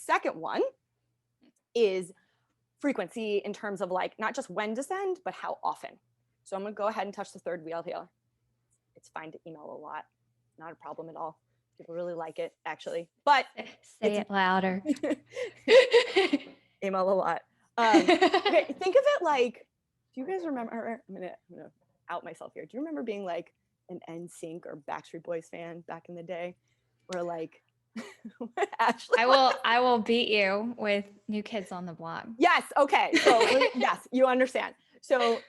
second one is frequency in terms of like, not just when to send, but how often. So I'm gonna go ahead and touch the third wheel here. It's fine to email a lot. Not a problem at all. People really like it, actually. But say it louder. Email a lot. Okay, think of it like, do you guys remember, I'm gonna out myself here. Do you remember being like an NSYNC or Backstreet Boys fan back in the day? Or like, Ashley? I will beat you with New Kids on the Block. Yes, okay. So yes, you understand. So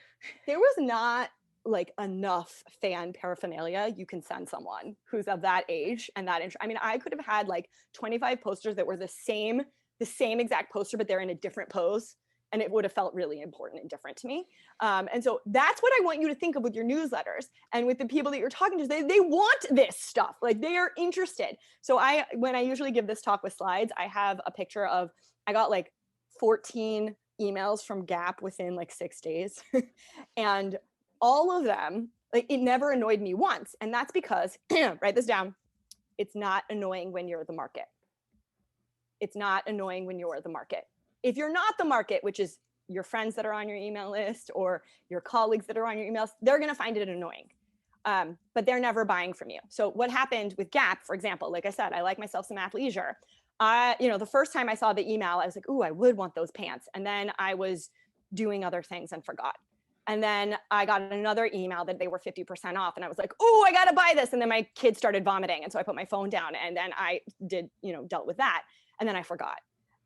there was not like enough fan paraphernalia you can send someone who's of that age and that I mean, I could have had like 25 posters that were the same exact poster, but they're in a different pose, and it would have felt really important and different to me. And so that's what I want you to think of with your newsletters and with the people that you're talking to. They want this stuff, like they are interested. So when I usually give this talk with slides, I have a picture of, I got like 14 emails from Gap within like 6 days. And all of them, like, it never annoyed me once. And that's because, write this down, it's not annoying when you're the market. It's not annoying when you're the market. If you're not the market, which is your friends that are on your email list or your colleagues that are on your emails, they're going to find it annoying. But they're never buying from you. So what happened with Gap, for example, like I said, I like myself some athleisure. The first time I saw the email, I was like, ooh, I would want those pants. And then I was doing other things and forgot. And then I got another email that they were 50% off. And I was like, oh, I got to buy this. And then my kids started vomiting. And so I put my phone down, and then I dealt with that. And then I forgot.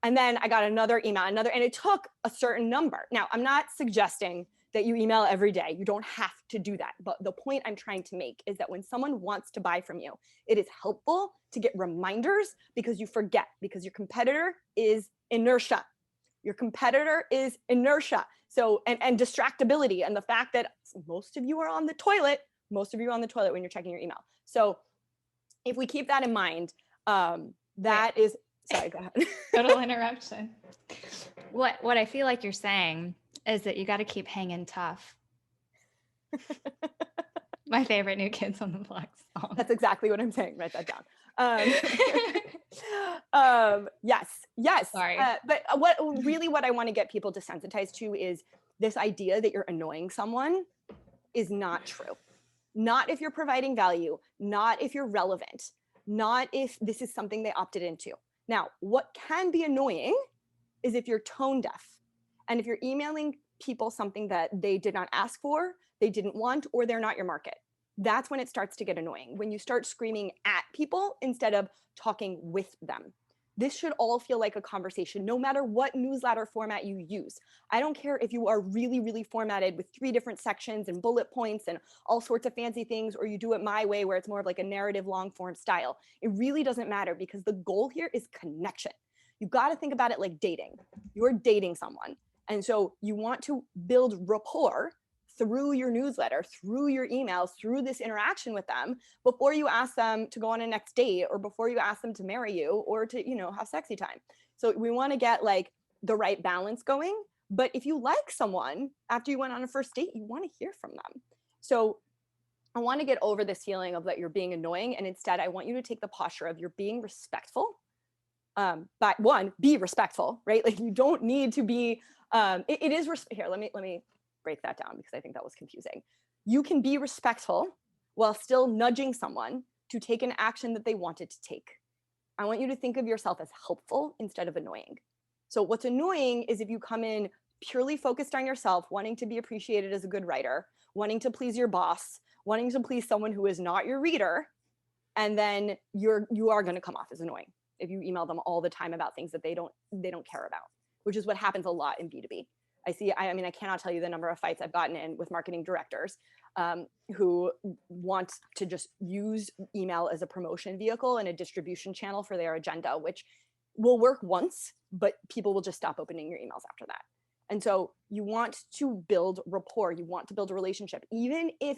And then I got another email, and it took a certain number. Now, I'm not suggesting that you email every day. You don't have to do that. But the point I'm trying to make is that when someone wants to buy from you, it is helpful to get reminders, because you forget, because your competitor is inertia. Your competitor is inertia. So, and distractibility, and the fact that most of you are on the toilet when you're checking your email. So if we keep that in mind, that is, sorry, go ahead. Total interruption. What I feel like you're saying is that you got to keep hanging tough. My favorite New Kids on the Block song. That's exactly what I'm saying. Write that down. Yes. Sorry. But what I want to get people desensitized to is this idea that you're annoying someone is not true. Not if you're providing value, not if you're relevant, not if this is something they opted into. Now, what can be annoying is if you're tone deaf, and if you're emailing people something that they did not ask for, they didn't want, or they're not your market. That's when it starts to get annoying, when you start screaming at people instead of talking with them. This should all feel like a conversation, no matter what newsletter format you use. I don't care if you are really, really formatted with 3 different sections and bullet points and all sorts of fancy things, or you do it my way where it's more of like a narrative long form style. It really doesn't matter, because the goal here is connection. You got to think about it like dating. You're dating someone. And so you want to build rapport through your newsletter, through your emails, through this interaction with them, before you ask them to go on a next date, or before you ask them to marry you, or to, have sexy time. So we want to get like the right balance going. But if you like someone after you went on a first date, you want to hear from them. So I want to get over this feeling of that you're being annoying. And instead, I want you to take the posture of you're being respectful. But one, be respectful, right? Like, you don't need to be, it is, here, let me break that down, because I think that was confusing. You can be respectful while still nudging someone to take an action that they wanted to take. I want you to think of yourself as helpful instead of annoying. So what's annoying is if you come in purely focused on yourself, wanting to be appreciated as a good writer, wanting to please your boss, wanting to please someone who is not your reader, and then you are going to come off as annoying if you email them all the time about things that they don't care about, which is what happens a lot in B2B. I mean, I cannot tell you the number of fights I've gotten in with marketing directors who want to just use email as a promotion vehicle and a distribution channel for their agenda, which will work once, but people will just stop opening your emails after that. And so you want to build rapport. You want to build a relationship, even if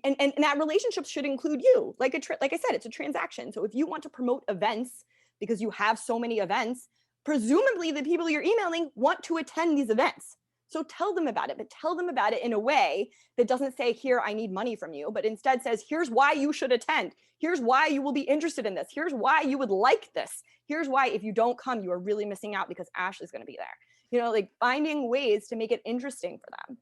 and that relationship should include you. Like I said, it's a transaction. So if you want to promote events because you have so many events, presumably the people you're emailing want to attend these events. So tell them about it, but tell them about it in a way that doesn't say, here, I need money from you, but instead says, here's why you should attend. Here's why you will be interested in this. Here's why you would like this. here's why if you don't come, you are really missing out because Ashley's going to be there. Like finding ways to make it interesting for them.